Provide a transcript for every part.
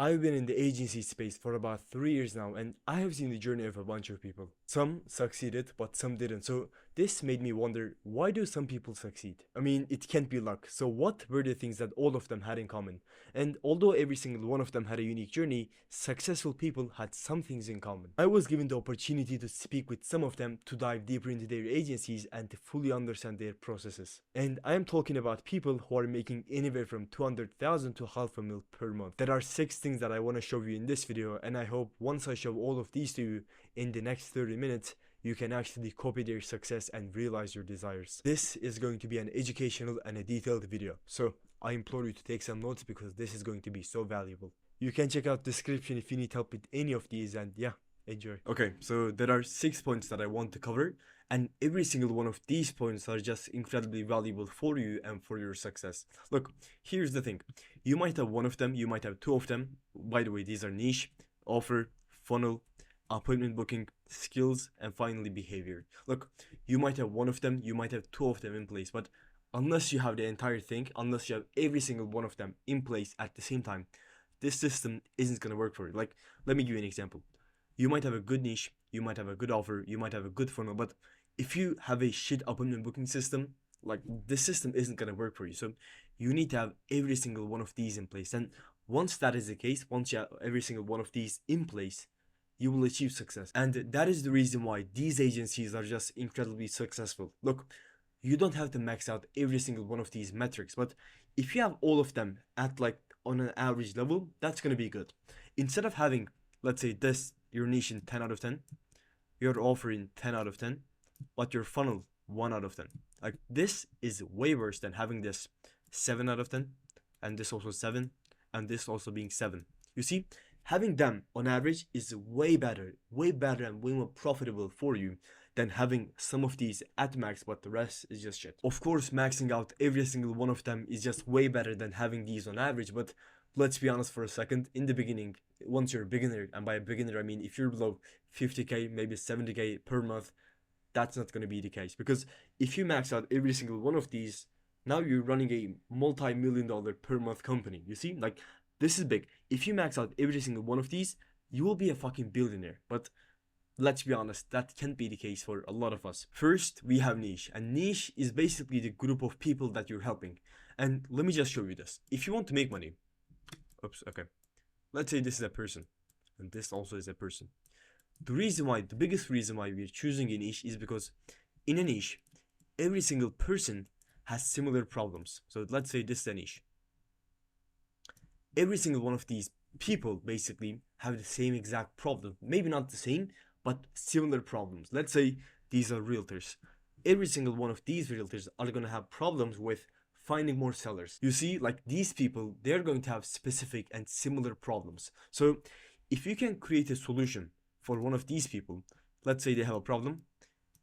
I've been in the agency space for about 3 years now, and I have seen the journey of a bunch of people. Some succeeded, but some didn't. So this made me wonder, why do some people succeed? I mean, it can't be luck. So what were the things that all of them had in common? And although every single one of them had a unique journey, successful people had some things in common. I was given the opportunity to speak with some of them to dive deeper into their agencies and to fully understand their processes. And I am talking about people who are making anywhere from 200,000 to half a mil per month. There are 6 things that I want to show you in this video, and I hope once I show all of these to you in the next 30 minutes, you can actually copy their success and realize your desires. This is going to be an educational and a detailed video, so I implore you to take some notes because this is going to be so valuable. You can check out the description if you need help with any of these, and yeah, enjoy. Okay, so there are 6 points that I want to cover, and every single one of these points are just incredibly valuable for you and for your success. Look, here's the thing. You might have one of them, you might have two of them. By the way, these are niche, offer, funnel, appointment booking, skills, and finally behavior. Look, you might have one of them, you might have two of them in place, but unless you have the entire thing, unless you have every single one of them in place at the same time, this system isn't going to work for you. Like, let me give you an example. You might have a good niche, you might have a good offer, you might have a good funnel, but if you have a shit appointment booking system, like, this system isn't going to work for you. So you need to have every single one of these in place. And once that is the case, once you have every single one of these in place, you will achieve success. And that is the reason why these agencies are just incredibly successful. Look, you don't have to max out every single one of these metrics, but if you have all of them at, like, on an average level, that's going to be good. Instead of having, let's say, this, your niche in 10 out of 10, your offer in 10 out of 10, but your funnel 1 out of 10. Like, this is way worse than having this 7 out of 10, and this also 7, and this also being 7. You see, having them on average is way better and way more profitable for you than having some of these at max, but the rest is just shit. Of course, maxing out every single one of them is just way better than having these on average, but let's be honest for a second. In the beginning, once you're a beginner, and by a beginner I mean if you're below 50k, maybe 70k per month, that's not going to be the case. Because if you max out every single one of these, now you're running a multi-million-dollar per month company. You see, like, this is big. If you max out every single one of these, you will be a fucking billionaire. But let's be honest, that can't be the case for a lot of us. First, we have niche, and niche is basically the group of people that you're helping. And let me just show you this. If you want to make money, oops, okay, let's say this is a person, and this also is a person. The biggest reason why we're choosing a niche is because in a niche, every single person has similar problems. So let's say this is a niche. Every single one of these people basically have the same exact problem. Maybe not the same, but similar problems. Let's say these are realtors. Every single one of these realtors are going to have problems with finding more sellers. You see, like, these people, they're going to have specific and similar problems. So if you can create a solution for one of these people, let's say they have a problem,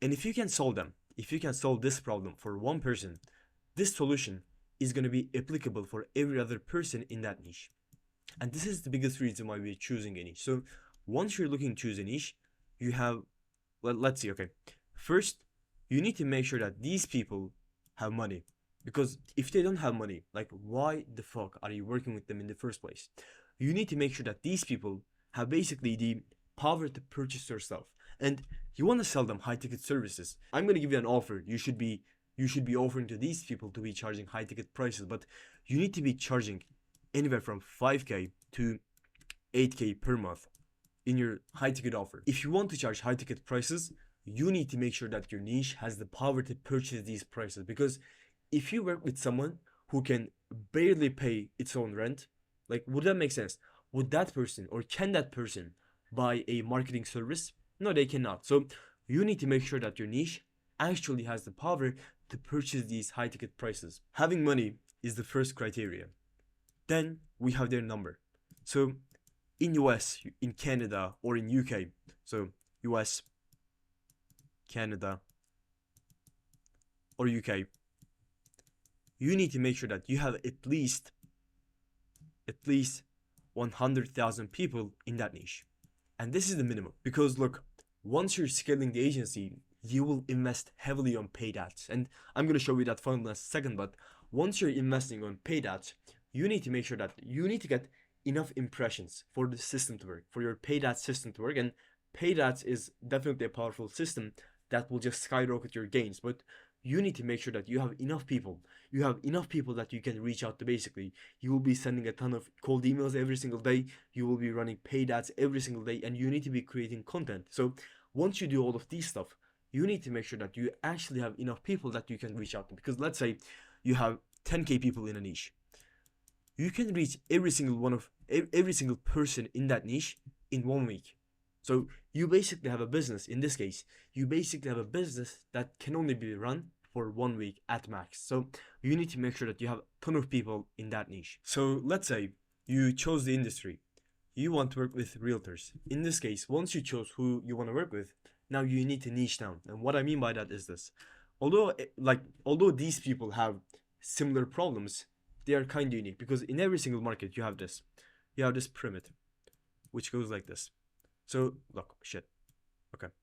and if you can solve them, if you can solve this problem for one person, this solution is going to be applicable for every other person in that niche. And this is the biggest reason why we're choosing a niche. So once you're looking to choose a niche, you have, let's see, okay, first you need to make sure that these people have money. Because if they don't have money, like, why the fuck are you working with them in the first place? You need to make sure that these people have basically the power to purchase your stuff, and you want to sell them high ticket services. I'm going to give you an offer. You should be offering to these people to be charging high ticket prices, but you need to be charging anywhere from 5k to 8k per month in your high ticket offer. If you want to charge high ticket prices, you need to make sure that your niche has the power to purchase these prices. Because if you work with someone who can barely pay its own rent, like, would that make sense? Would that person, or can that person, buy a marketing service? No, they cannot. So you need to make sure that your niche actually has the power to purchase these high ticket prices. Having money is the first criteria. Then we have their number. So in US, in Canada, or in UK, so US, Canada, or UK, you need to make sure that you have at least 100,000 people in that niche. And this is the minimum. Because look, once you're scaling the agency, you will invest heavily on paid ads. And I'm going to show you that funnel in a second, but once you're investing on paid ads, you need to make sure that you need to get enough impressions for the system to work, for your paid ads system to work. And paid ads is definitely a powerful system that will just skyrocket your gains. But you need to make sure that you have enough people. You have enough people that you can reach out to basically. You will be sending a ton of cold emails every single day. You will be running paid ads every single day, and you need to be creating content. So once you do all of these stuff, you need to make sure that you actually have enough people that you can reach out to. Because let's say you have 10k people in a niche. You can reach every single person in that niche in 1 week. So you basically have a business. In this case, you basically have a business that can only be run for 1 week at max. So you need to make sure that you have a ton of people in that niche. So let's say you chose the industry. You want to work with realtors. In this case, once you chose who you want to work with, now you need to niche down. And what I mean by that is this. Although these people have similar problems, they are kind of unique, because in every single market you have this pyramid which goes like this. So look, okay,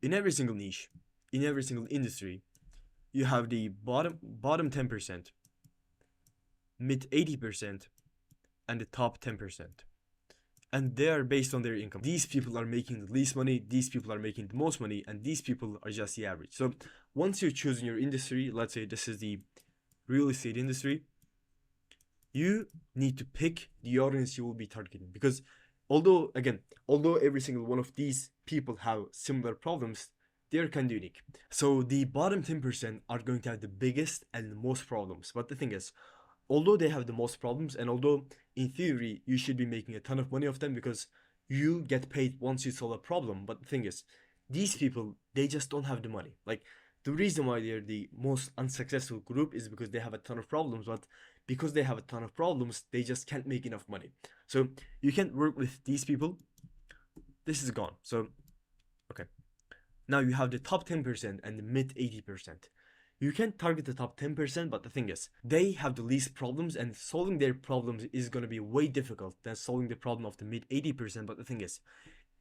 in every single niche, in every single industry, you have the bottom 10%, mid 80%, and the top 10%, and they are based on their income. These people are making the least money, these people are making the most money, and these people are just the average. So once you're choosing your industry, let's say this is the real estate industry, you need to pick the audience you will be targeting. Because although every single one of these people have similar problems, they're kind of unique. So the bottom 10% are going to have the biggest and most problems. But the thing is, although they have the most problems, and although in theory you should be making a ton of money off them because you get paid once you solve a problem, but the thing is, these people, they just don't have the money. Like, the reason why they're the most unsuccessful group is because they have a ton of problems, but because they have a ton of problems, they just can't make enough money. So you can't work with these people. This is gone. So, okay. Now you have the top 10% and the mid 80%. You can target the top 10%, but the thing is, they have the least problems, and solving their problems is going to be way difficult than solving the problem of the mid 80%. But the thing is,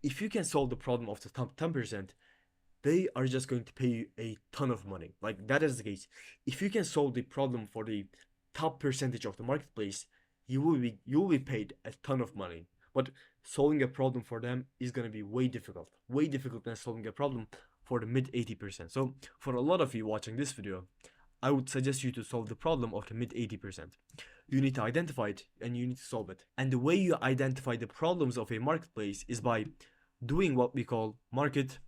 if you can solve the problem of the top 10%, they are just going to pay you a ton of money. Like, that is the case. If you can solve the problem for the top percentage of the marketplace, you will be paid a ton of money. But solving a problem for them is going to be way difficult than solving a problem for the mid 80%. So for a lot of you watching this video, I would suggest you to solve the problem of the mid 80%. You need to identify it and you need to solve it. And the way you identify the problems of a marketplace is by doing what we call market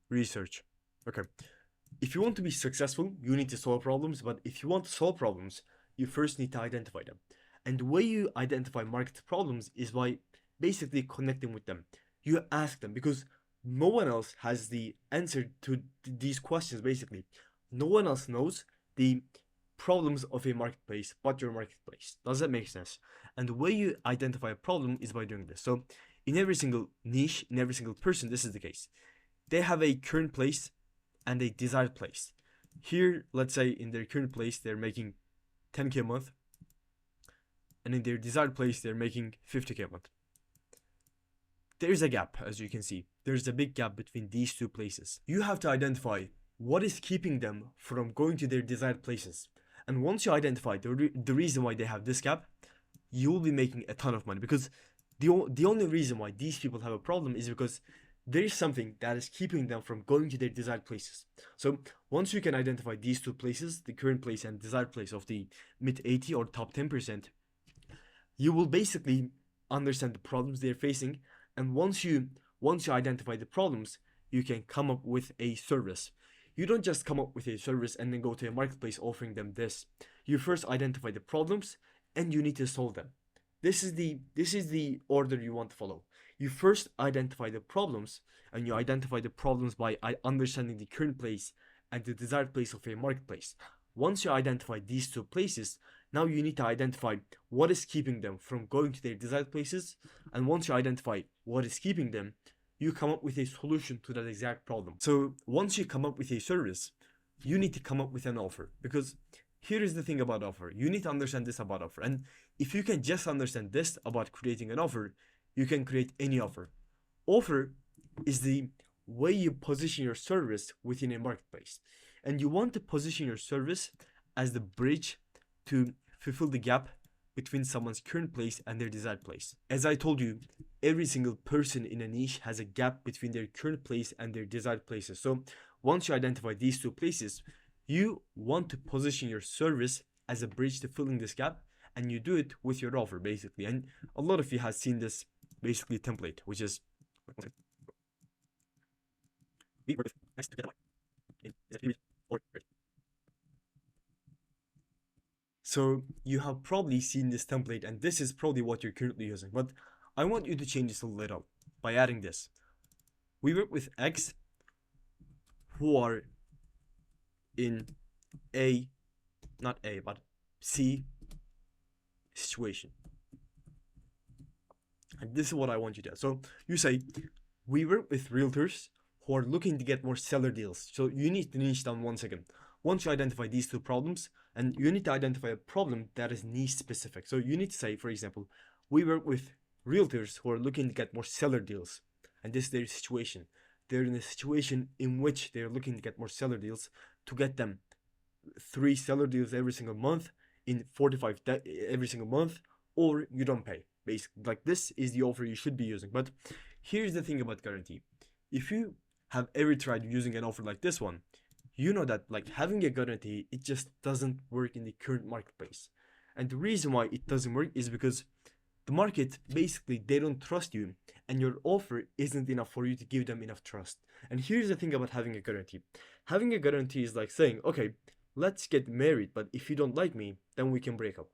research. Okay, if you want to be successful, you need to solve problems. But if you want to solve problems, you first need to identify them. And the way you identify market problems is by basically connecting with them. You ask them, because no one else has the answer to these questions. Basically, no one else knows the problems of a marketplace but your marketplace. Does that make sense? And the way you identify a problem is by doing this. So in every single niche, in every single person, this is the case. They have a current place and a desired place. Here, let's say in their current place, they're making 10k a month. And in their desired place, they're making 50k a month. There's a gap, as you can see. There's a big gap between these two places. You have to identify what is keeping them from going to their desired places. And once you identify the reason why they have this gap, you will be making a ton of money. Because the only reason why these people have a problem is because there is something that is keeping them from going to their desired places. So once you can identify these two places, the current place and desired place of the mid 80 or top 10%, you will basically understand the problems they're facing. And once you identify the problems, you can come up with a service. You don't just come up with a service and then go to a marketplace offering them this. You first identify the problems and you need to solve them. This is the order you want to follow. You first identify the problems, and you identify the problems by understanding the current place and the desired place of a marketplace. Once you identify these two places, now you need to identify what is keeping them from going to their desired places. And once you identify what is keeping them, you come up with a solution to that exact problem. So once you come up with a service, you need to come up with an offer. Because here is the thing about offer. You need to understand this about offer. And if you can just understand this about creating an offer, you can create any offer. Offer is the way you position your service within a marketplace. And you want to position your service as the bridge to fulfill the gap between someone's current place and their desired place. As I told you, every single person in a niche has a gap between their current place and their desired places. So once you identify these two places, you want to position your service as a bridge to filling this gap, and you do it with your offer basically. And a lot of you have seen this basically template, which is so you have probably seen this template, and this is probably what you're currently using, but I want you to change this a little by adding this. We work with X who are in A, not A, but C situation. And this is what I want you to do. So you say, we work with realtors who are looking to get more seller deals. So you need to niche down once again. Once you identify these two problems, and you need to identify a problem that is niche specific. So you need to say, for example, we work with realtors who are looking to get more seller deals. And this is their situation. They're in a situation in which they're looking to get more seller deals to get them 3 seller deals every single month in 45 every single month, or you don't pay. Basically, like, this is the offer you should be using. But here's the thing about guarantee. If you have ever tried using an offer like this one, you know that like having a guarantee, it just doesn't work in the current marketplace. And the reason why it doesn't work is because the market, basically, they don't trust you, and your offer isn't enough for you to give them enough trust. And here's the thing about having a guarantee. Having a guarantee is like saying, okay, let's get married, but if you don't like me, then we can break up.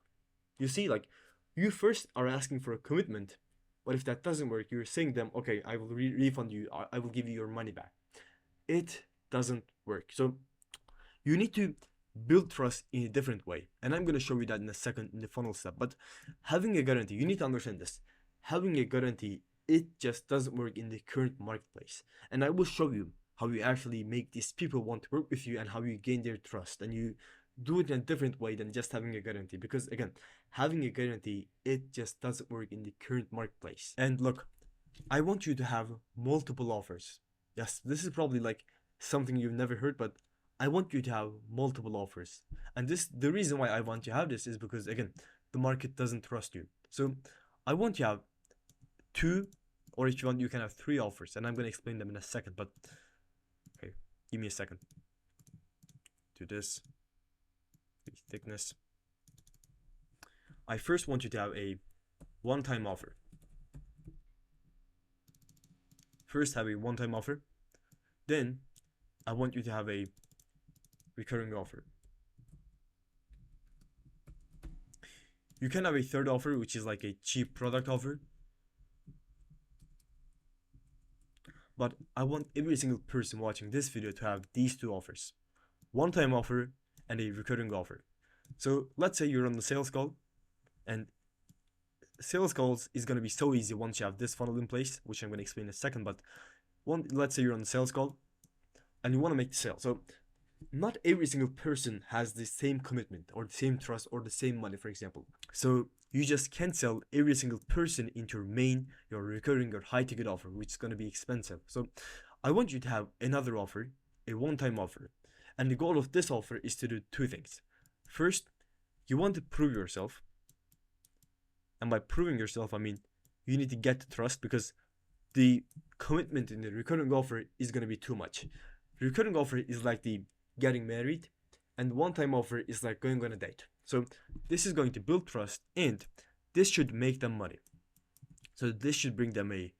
You see, like, you first are asking for a commitment, but if that doesn't work, you're saying them, okay, I will refund you, I will give you your money back. It doesn't work. So you need to build trust in a different way, and I'm going to show you that in a second in the funnel step. But having a guarantee, you need to understand this. Having a guarantee, it just doesn't work in the current marketplace, and I will show you how you actually make these people want to work with you and how you gain their trust, and you do it in a different way than just having a guarantee. Because again, having a guarantee, it just doesn't work in the current marketplace. And look, I want you to have multiple offers. Yes, this is probably like something you've never heard, but I want you to have multiple offers. And the reason why I want you to have this is because, again, the market doesn't trust you. So I want you to have 2, or if you want, you can have 3 offers, and I'm going to explain them in a second. But okay, give me a second. Do this. Thickness. I first want you to have a one-time offer. First, have a one-time offer. Then I want you to have a recurring offer. You can have a third offer, which is like a cheap product offer. But I want every single person watching this video to have these 2 offers. One-time offer and a recurring offer. So let's say you're on the sales call, and sales calls is going to be so easy once you have this funnel in place, which I'm going to explain in a second. But let's say you're on the sales call and you want to make the sale. So not every single person has the same commitment or the same trust or the same money, for example. So you just can't sell every single person into your main, your recurring or high ticket offer, which is going to be expensive. So I want you to have another offer, a one-time offer. And the goal of this offer is to do 2 things. First, you want to prove yourself. And by proving yourself, I mean, you need to get the trust, because the commitment in the recurring offer is going to be too much. Recurring offer is like the getting married, and one-time offer is like going on a date. So this is going to build trust, and this should make them money. So this should bring them a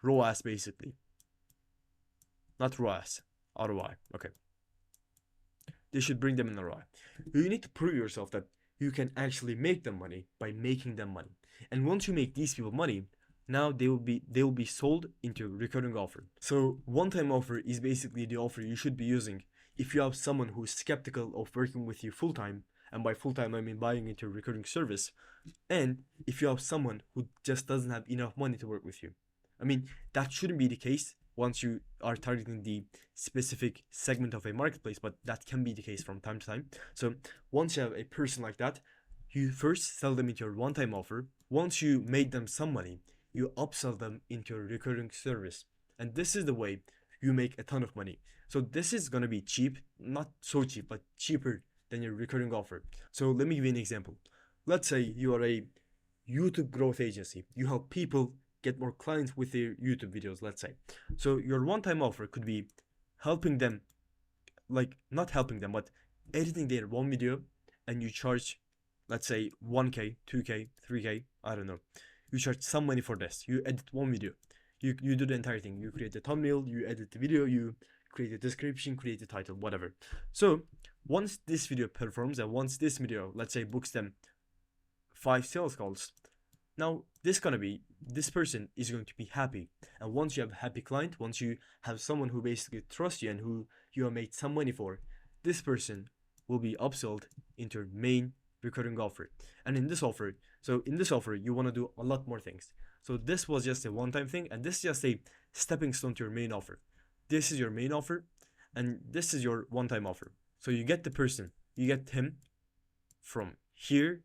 ROAS, basically. Not ROAS, ROI. Okay. This should bring them an ROI. You need to prove yourself that you can actually make them money by making them money. And once you make these people money, now they will be sold into a recurring offer. So one-time offer is basically the offer you should be using if you have someone who's skeptical of working with you full-time, and by full-time I mean buying into a recurring service, and if you have someone who just doesn't have enough money to work with you. I mean, that shouldn't be the case once you are targeting the specific segment of a marketplace, but that can be the case from time to time. So once you have a person like that, you first sell them into your one-time offer. Once you made them some money, you upsell them into a recurring service. And this is the way you make a ton of money. So this is going to be cheap, not so cheap, but cheaper than your recurring offer. So let me give you an example. Let's say you are a YouTube growth agency. You help people get more clients with their YouTube videos, let's say. So your one-time offer could be helping them, like not helping them, but editing their one video, and you charge, let's say 1K, 2K, 3K, I don't know. You charge some money for this. You edit one video. You do the entire thing. You create the thumbnail, you edit the video, you create a description, create the title, whatever. So once this video performs, and once this video, let's say, books them 5 sales calls, now this person is going to be happy. And once you have a happy client, once you have someone who basically trusts you and who you have made some money for, this person will be upsold into your main recurring offer. And in this offer, you want to do a lot more things. So this was just a one-time thing, and this is just a stepping stone to your main offer. This is your main offer, and this is your one-time offer. So you get the person, you get him from here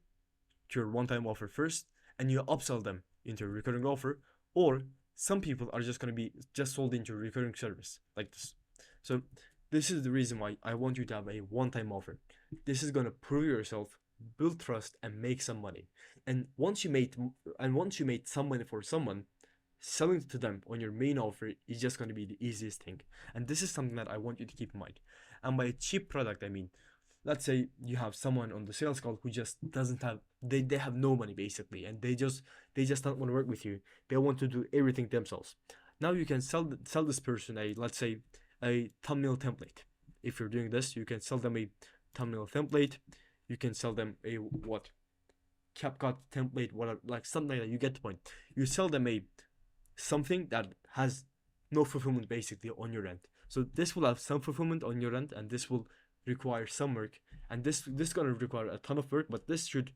to your one-time offer first, and you upsell them into a recurring offer. Or some people are just going to be just sold into a recurring service like this. So this is the reason why I want you to have a one-time offer. This is going to prove yourself, build trust, and make some money. And once you made some money for someone, selling to them on your main offer is just going to be the easiest thing. And this is something that I want you to keep in mind. And by a cheap product, I mean, let's say you have someone on the sales call who just doesn't have, they have no money basically, and they just don't want to work with you. They want to do everything themselves. Now you can sell this person a, let's say, a thumbnail template. If you're doing this, you can sell them a thumbnail template. You can sell them a CapCut template, whatever, like something like that. You get the point. You sell them a something that has no fulfillment basically on your end. So this will have some fulfillment on your end, and this will require some work, and this gonna require a ton of work, but this should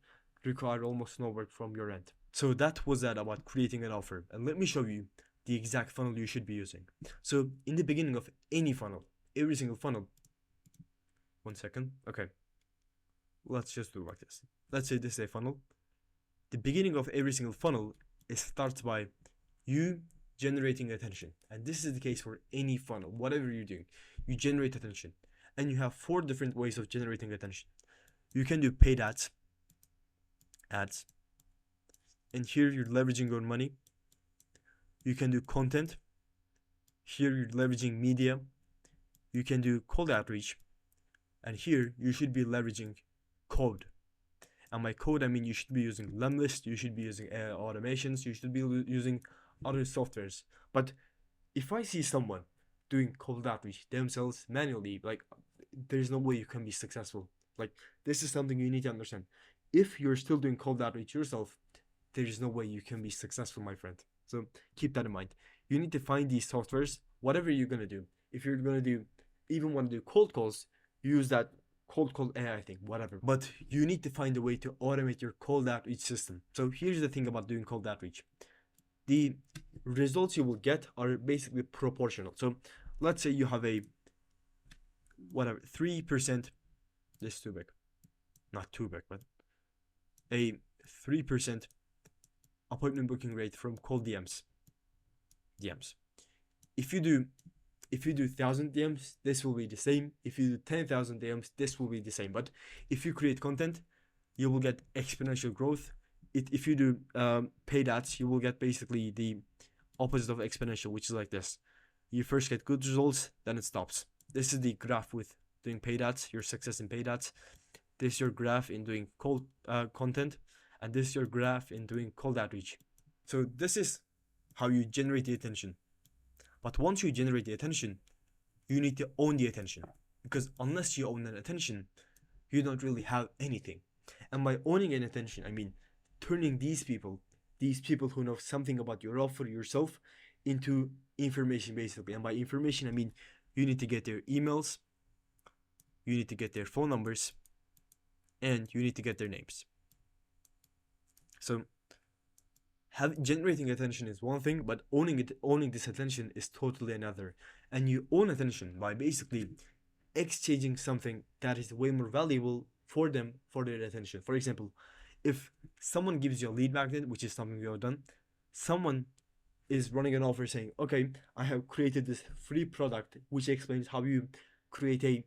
require almost no work from your end. So that was that about creating an offer, and let me show you the exact funnel you should be using. So in the beginning of any funnel, every single funnel, one second, okay, let's just do like this. Let's say this is a funnel. The beginning of every single funnel, it starts by you generating attention, and this is the case for any funnel. Whatever you're doing, you generate attention, and you have 4 different ways of generating attention. You can do paid ads, and here you're leveraging your money. You can do content. Here you're leveraging media. You can do cold outreach, and here you should be leveraging code. And by code, I mean you should be using Lemlist, you should be using automations, you should be using other softwares. But if I see someone doing cold outreach themselves manually, like, there's no way you can be successful. Like, this is something you need to understand. If you're still doing cold outreach yourself, there is no way you can be successful, my friend. So keep that in mind. You need to find these softwares, whatever you're gonna do. If you're gonna even want to do cold calls, use that cold call AI thing, whatever. But you need to find a way to automate your cold outreach system. So here's the thing about doing cold outreach. The results you will get are basically proportional. So let's say you have a, whatever, 3%, this is too big, not too big, but a 3% appointment booking rate from cold DMs. If you do 1,000 DMs, this will be the same. If you do 10,000 DMs, this will be the same. But if you create content, you will get exponential growth. If you do paid ads, you will get basically the opposite of exponential, which is like this. You first get good results, then it stops. This is the graph with doing paid ads, your success in paid ads. This is your graph in doing cold content, and this is your graph in doing cold outreach. So this is how you generate the attention. But once you generate the attention, you need to own the attention, because unless you own an attention, you don't really have anything. And by owning an attention, I mean turning these people who know something about your offer, yourself, into information basically. And by information, I mean you need to get their emails, you need to get their phone numbers, and you need to get their names. So generating attention is one thing, but owning this attention is totally another. And you own attention by basically exchanging something that is way more valuable for them, for their attention. For example, if someone gives you a lead magnet, which is something we have done, someone is running an offer saying, okay, I have created this free product which explains how you create a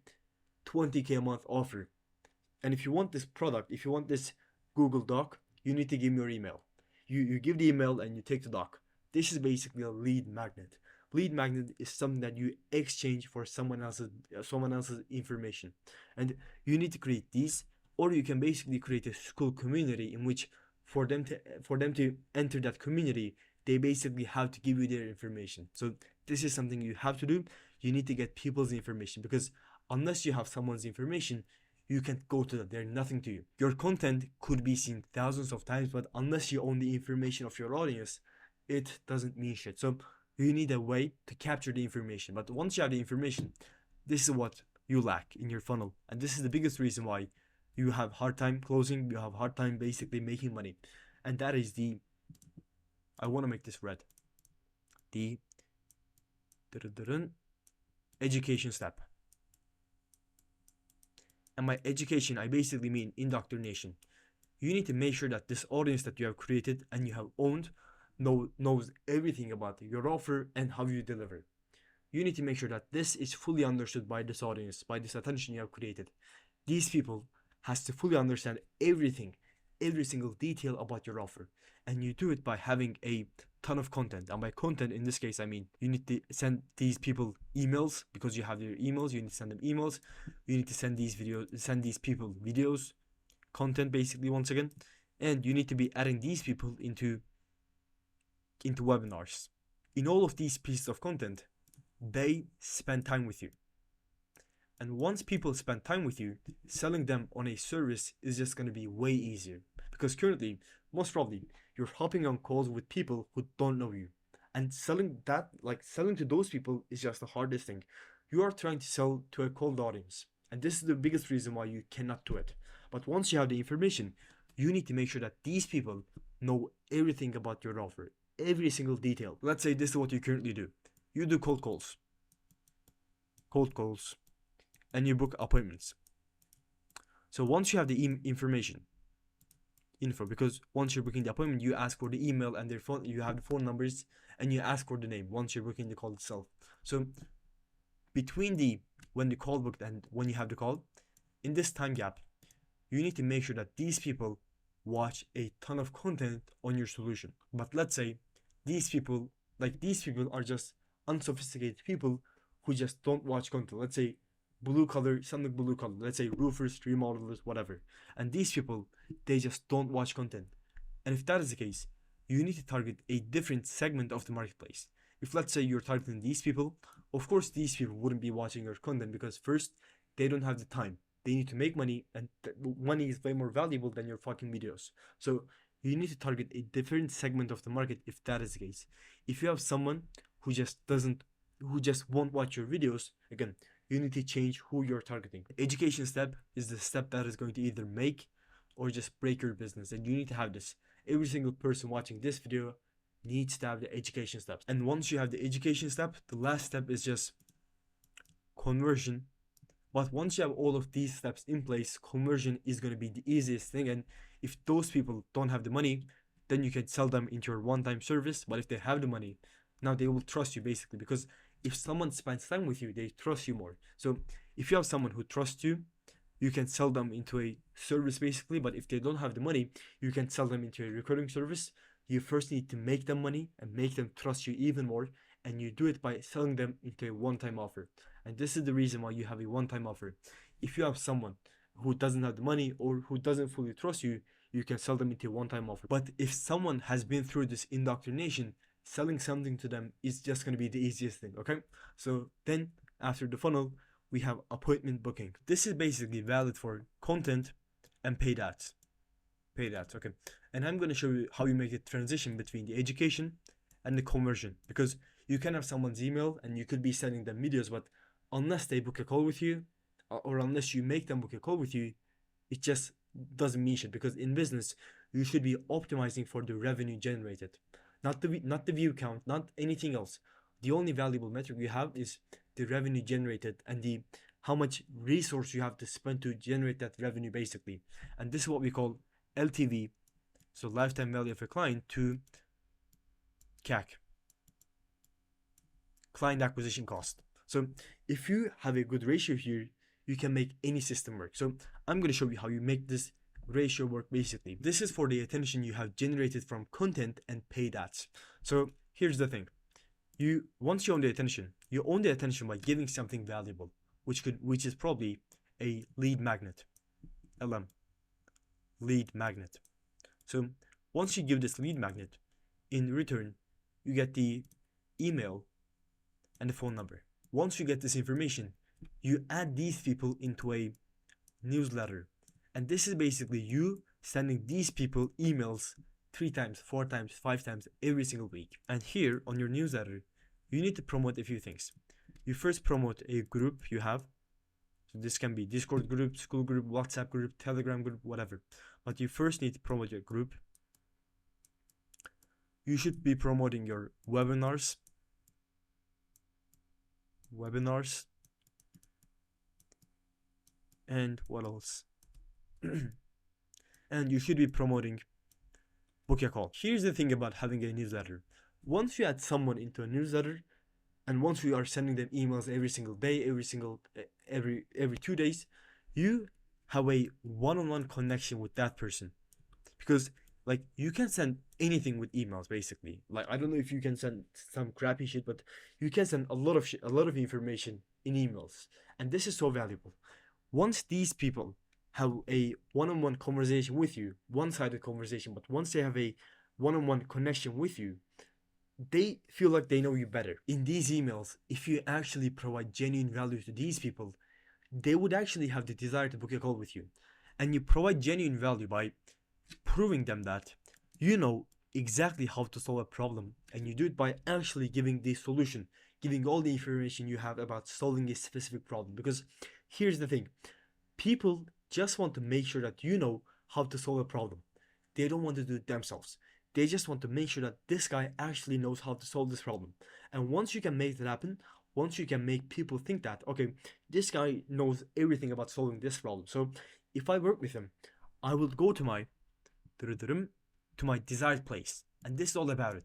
20K a month offer. And if you want this product, if you want this Google Doc, you need to give me your email. You give the email and you take the doc. This is basically a lead magnet. Lead magnet is something that you exchange for someone else's information, and you need to create these, or you can basically create a school community in which for them to enter that community, they basically have to give you their information. So this is something you have to do. You need to get people's information, because unless you have someone's information, you can't go to them. They're nothing to you. Your content could be seen thousands of times, but unless you own the information of your audience, it doesn't mean shit. So you need a way to capture the information. But once you have the information, this is what you lack in your funnel. And this is the biggest reason why you have hard time closing, you have hard time basically making money. And that is I want to make this red. The education step. And by education, I basically mean indoctrination. You need to make sure that this audience that you have created and you have owned knows everything about your offer and how you deliver. You need to make sure that this is fully understood by this audience, by this attention you have created. These people has to fully understand everything, every single detail about your offer. And you do it by having a ton of content. And by content, in this case, I mean you need to send these people emails, because you have their emails. You need to send them emails. You need to send these people videos, content basically, once again. And you need to be adding these people into webinars. In all of these pieces of content, they spend time with you. And once people spend time with you, selling them on a service is just going to be way easier. Because currently, most probably, you're hopping on calls with people who don't know you. And selling to those people is just the hardest thing. You are trying to sell to a cold audience. And this is the biggest reason why you cannot do it. But once you have the information, you need to make sure that these people know everything about your offer, every single detail. Let's say this is what you currently do. You do cold calls, and you book appointments. So once you have the info, because once you're booking the appointment, you ask for the email and their phone, you have the phone numbers, and you ask for the name once you're booking the call itself. So between when the call booked and when you have the call, in this time gap, you need to make sure that these people watch a ton of content on your solution. But let's say these people are just unsophisticated people who just don't watch content. Let's say something blue collar, let's say roofers, remodelers, whatever. And these people, they just don't watch content. And if that is the case, you need to target a different segment of the marketplace. If let's say you're targeting these people, of course these people wouldn't be watching your content, because first, they don't have the time. They need to make money, and money is way more valuable than your fucking videos. So you need to target a different segment of the market if that is the case. If you have someone who just won't watch your videos, again, you need to change who you're targeting. The education step is the step that is going to either make or just break your business, and you need to have this. Every single person watching this video needs to have the education steps. And once you have the education step, the last step is just conversion. But once you have all of these steps in place, conversion is going to be the easiest thing. And if those people don't have the money, then you can sell them into your one-time service. But if they have the money, now they will trust you, basically, because if someone spends time with you, they trust you more. So if you have someone who trusts you, you can sell them into a service, basically. But if they don't have the money, you can sell them into a recurring service. You first need to make them money and make them trust you even more. And you do it by selling them into a one-time offer. And this is the reason why you have a one-time offer. If you have someone who doesn't have the money or who doesn't fully trust you, you can sell them into a one-time offer. But if someone has been through this indoctrination, selling something to them is just going to be the easiest thing, okay? So then after the funnel, we have appointment booking. This is basically valid for content and paid ads. Paid ads, okay? And I'm going to show you how you make the transition between the education and the conversion, because you can have someone's email and you could be sending them videos, but unless they book a call with you, or unless you make them book a call with you, it just doesn't mean shit. Because in business, you should be optimizing for the revenue generated, not the view count, not anything else. The only valuable metric you have is the revenue generated and the how much resource you have to spend to generate that revenue, basically. And this is what we call LTV, so lifetime value of a client, to CAC, client acquisition cost. So if you have a good ratio here, you can make any system work. So I'm going to show you how you make this ratio work basically? This is for the attention you have generated from content and paid ads. So here's the thing. Once you own the attention, you own the attention by giving something valuable, which is probably a lead magnet. LM. Lead magnet. So once you give this lead magnet, in return, you get the email and the phone number. Once you get this information, you add these people into a newsletter. And this is basically you sending these people emails 3 times, 4 times, 5 times every single week. And here on your newsletter, you need to promote a few things. You first promote a group you have. So this can be Discord group, school group, WhatsApp group, Telegram group, whatever. But you first need to promote your group. You should be promoting your webinars. And what else? And you should be promoting Book a Call. Here's the thing about having a newsletter. Once you add someone into a newsletter, and once you are sending them emails every single day, every 2 days, you have a one-on-one connection with that person. Because like you can send anything with emails basically. Like I don't know if you can send some crappy shit, but you can send a lot of information in emails, and this is so valuable. Once these people have a one-on-one conversation with you, one-sided conversation, but once they have a one-on-one connection with you, they feel like they know you better. In these emails, if you actually provide genuine value to these people, they would actually have the desire to book a call with you. And you provide genuine value by proving them that you know exactly how to solve a problem, and you do it by actually giving the solution, giving all the information you have about solving a specific problem. Because here's the thing, people just want to make sure that you know how to solve a problem. They don't want to do it themselves. They just want to make sure that this guy actually knows how to solve this problem. And once you can make that happen, once you can make people think that, okay, this guy knows everything about solving this problem. So if I work with him, I will go to my desired place. And this is all about it.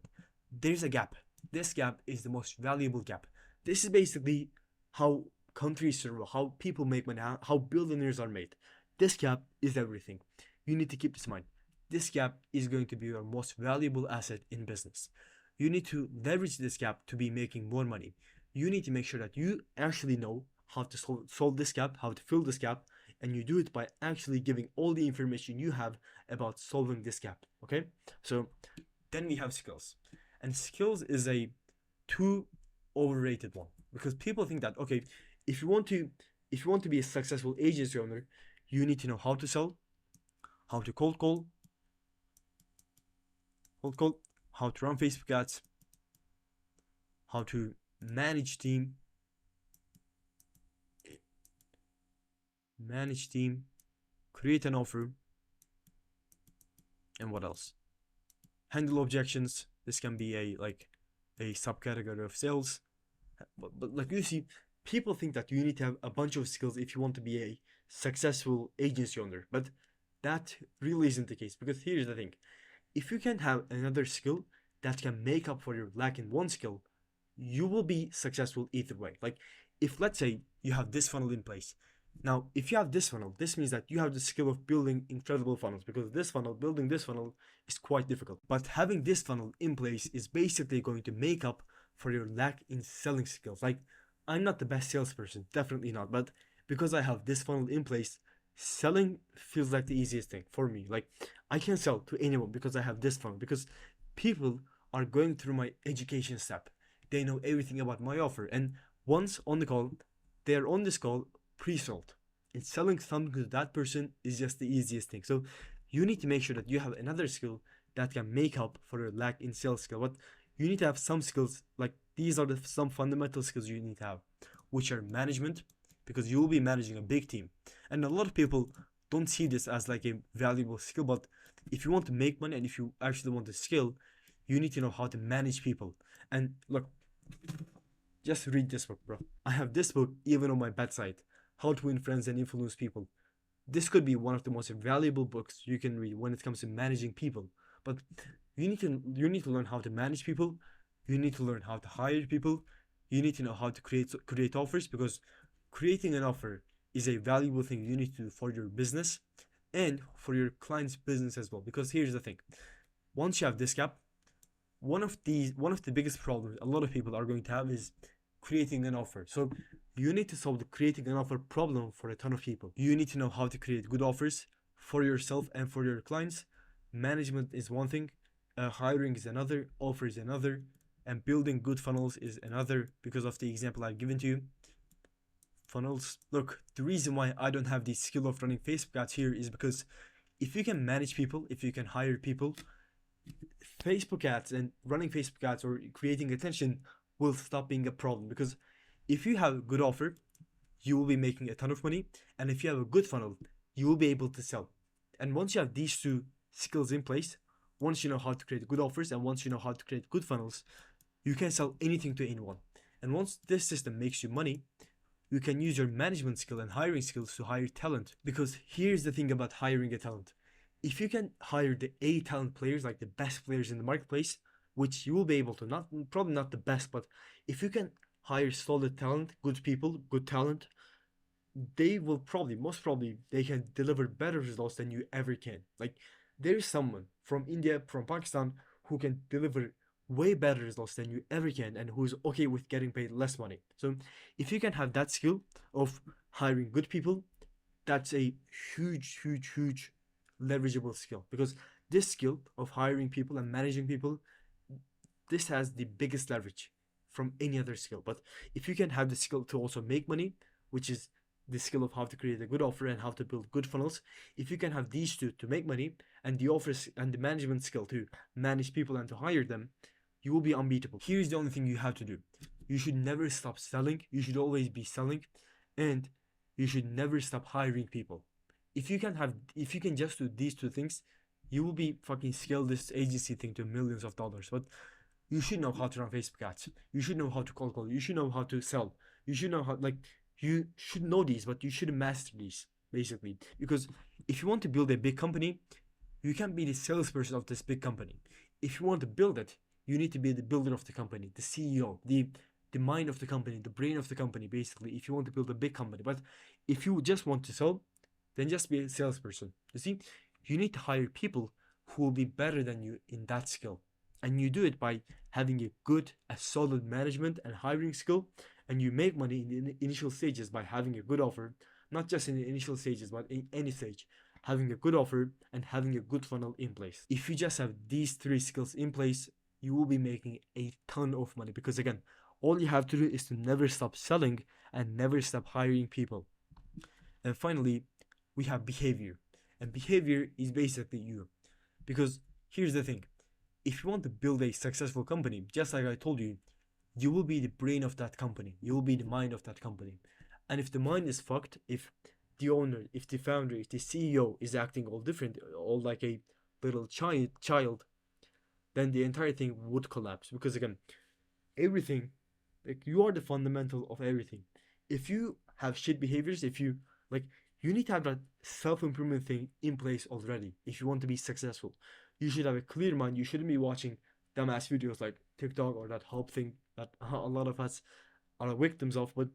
There's a gap. This gap is the most valuable gap. This is basically how countries survive, how people make money, how billionaires are made. This gap is everything. You need to keep this in mind. This gap is going to be your most valuable asset in business. You need to leverage this gap to be making more money. You need to make sure that you actually know how to solve this gap, how to fill this gap, and you do it by actually giving all the information you have about solving this gap. Okay, so then we have skills, and skills is a too overrated one, because people think that, okay, if you want to be a successful agency owner, you need to know how to sell, how to cold call, how to run Facebook ads, how to manage team, create an offer, and what else? Handle objections. This can be a subcategory of sales. But like you see, people think that you need to have a bunch of skills if you want to be a successful agency owner, but that really isn't the case. Because here's the thing, if you can have another skill that can make up for your lack in one skill, you will be successful either way. Like if, let's say, you have this funnel in place. Now, if you have this funnel, this means that you have the skill of building incredible funnels, because building this funnel is quite difficult. But having this funnel in place is basically going to make up for your lack in selling skills. Like, I'm not the best salesperson, definitely not, but because I have this funnel in place, selling feels like the easiest thing for me. Like, I can sell to anyone because I have this funnel, because people are going through my education step. They know everything about my offer, and once on the call, they are on this call pre-sold, and selling something to that person is just the easiest thing. So you need to make sure that you have another skill that can make up for your lack in sales skill. But you need to have some skills, like these are some fundamental skills you need to have, which are management, because you will be managing a big team. And a lot of people don't see this as like a valuable skill, but if you want to make money and if you actually want to skill, you need to know how to manage people. And look, just read this book, bro. I have this book even on my bedside, How to Win Friends and Influence People. This could be one of the most valuable books you can read when it comes to managing people. But you need to learn how to manage people. You need to learn how to hire people. You need to know how to create offers, because creating an offer is a valuable thing you need to do for your business. and for your client's business as well. Because here's the thing, once you have this gap, one of the biggest problems a lot of people are going to have is creating an offer. So you need to solve the creating an offer problem for a ton of people. You need to know how to create good offers for yourself and for your clients. Management is one thing, hiring is another, offer is another, and building good funnels is another. Because of the example I've given to you, funnels, look, the reason why I don't have the skill of running Facebook ads here is because if you can manage people, if you can hire people, Facebook ads and running Facebook ads or creating attention will stop being a problem. Because if you have a good offer, you will be making a ton of money, and if you have a good funnel, you will be able to sell. And once you have these two skills in place, once you know how to create good offers and once you know how to create good funnels, you can sell anything to anyone. And once this system makes you money, you can use your management skill and hiring skills to hire talent. Because here's the thing about hiring a talent, if you can hire the A talent players, like the best players in the marketplace, which you will be able to, not probably not the best, but if you can hire solid talent, good people, good talent, they will probably, most probably, they can deliver better results than you ever can. Like, there is someone from India, from Pakistan, who can deliver way better results than you ever can, and who's okay with getting paid less money. So if you can have that skill of hiring good people, that's a huge leverageable skill. Because this skill of hiring people and managing people, this has the biggest leverage from any other skill. But if you can have the skill to also make money, which is the skill of how to create a good offer and how to build good funnels, if you can have these two to make money, and the offers and the management skill to manage people and to hire them, you will be unbeatable. Here's the only thing you have to do: you should never stop selling, you should always be selling, and you should never stop hiring people. If you can just do these two things, you will be fucking scale this agency thing to millions of dollars. But you should know how to run Facebook ads, you should know how to cold call, you should know how to sell, you should know how, like, you should know these, but you should master these, basically. Because if you want to build a big company, you can't be the salesperson of this big company. If you want to build it, you need to be the builder of the company, the CEO, the mind of the company, the brain of the company, basically, if you want to build a big company. But if you just want to sell, then just be a salesperson. You see, you need to hire people who will be better than you in that skill. And you do it by having a solid management and hiring skill. And you make money in the initial stages by having a good offer, not just in the initial stages, but in any stage. Having a good offer and having a good funnel in place. If you just have these three skills in place, you will be making a ton of money. Because again, all you have to do is to never stop selling and never stop hiring people. And finally, we have behavior. And behavior is basically you. Because here's the thing, if you want to build a successful company, just like I told you, you will be the brain of that company. You will be the mind of that company. And if the mind is fucked, if the owner, if the founder, if the CEO is acting all different, all like a little child, then the entire thing would collapse. Because again, everything, like, you are the fundamental of everything. If you have shit behaviors, if you like, you need to have that self-improvement thing in place already if you want to be successful. You should have a clear mind. You shouldn't be watching dumbass videos like TikTok or that help thing that a lot of us are victims of. But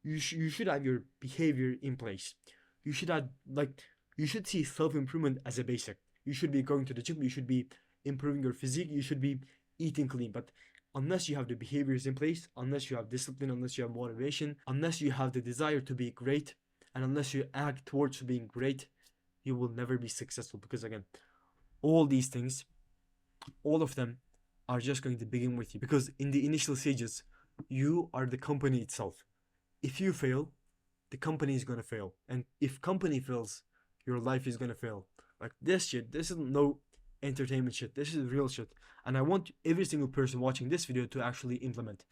you should have your behavior in place. You should have, like, you should see self-improvement as a basic. You should be going to the gym, you should be improving your physique, you should be eating clean. But unless you have the behaviors in place, unless you have discipline, unless you have motivation, unless you have the desire to be great, and unless you act towards being great, you will never be successful. Because again, all these things, all of them are just going to begin with you. Because in the initial stages, you are the company itself. If you fail, the company is gonna fail. And if company fails, your life is gonna fail. Like, this shit, this is no entertainment shit, this is real shit. And I want every single person watching this video to actually implement.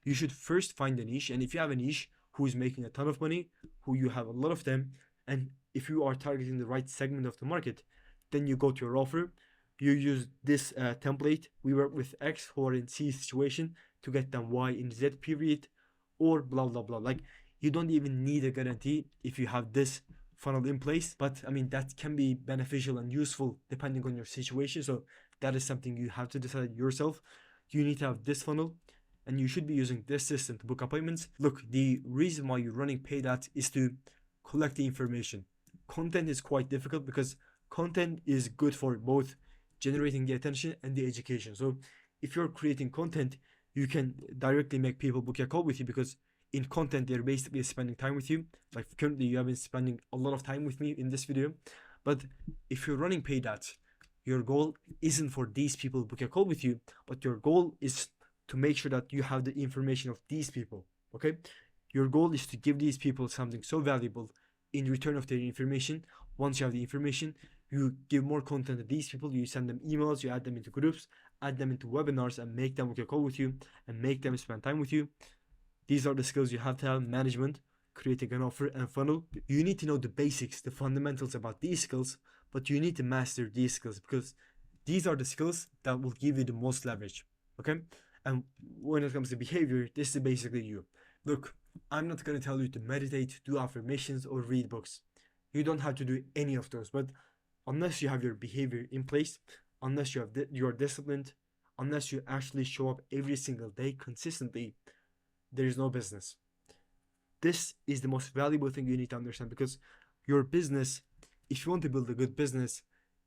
You should first find a niche, and if you have a niche who is making a ton of money, who you have a lot of them, and if you are targeting the right segment of the market, then you go to your offer, you use this template, we work with X who are in C situation to get them Y in Z period, or blah blah blah. Like, you don't even need a guarantee if you have this funnel in place, but I mean, that can be beneficial and useful depending on your situation. So that is something you have to decide yourself. You need to have this funnel, and you should be using this system to book appointments. Look, the reason why you're running paid ads is to collect the information, content is quite difficult because content is good for both generating the attention and the education. So if you're creating content, you can directly make people book a call with you because in content they're basically spending time with you. Like currently you have been spending a lot of time with me in this video. But if you're running paid ads, your goal isn't for these people to book a call with you, but your goal is to make sure that you have the information of these people. Okay, your goal is to give these people something so valuable in return of their information. Once you have the information, you give more content to these people, you send them emails, you add them into groups, add them into webinars, and make them book a call with you and make them spend time with you. These are the skills you have to have: management, creating an offer, and funnel. You need to know the basics, the fundamentals about these skills, but you need to master these skills because these are the skills that will give you the most leverage. Okay, and when it comes to behavior, this is basically you. Look, I'm not going to tell you to meditate, do affirmations, or read books. You don't have to do any of those, but unless you have your behavior in place, unless you have you're disciplined, unless you actually show up every single day consistently, there is no business. This is the most valuable thing you need to understand because your business, if you want to build a good business,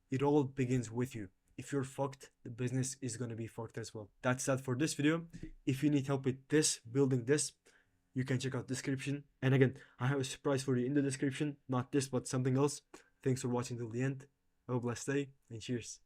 it all begins with you. If you're fucked, the business is going to be fucked as well. That's that for this video. If you need help with this, building this, you can check out the description. And again, I have a surprise for you in the description. Not this, but something else. Thanks for watching till the end. Have a blessed day and cheers.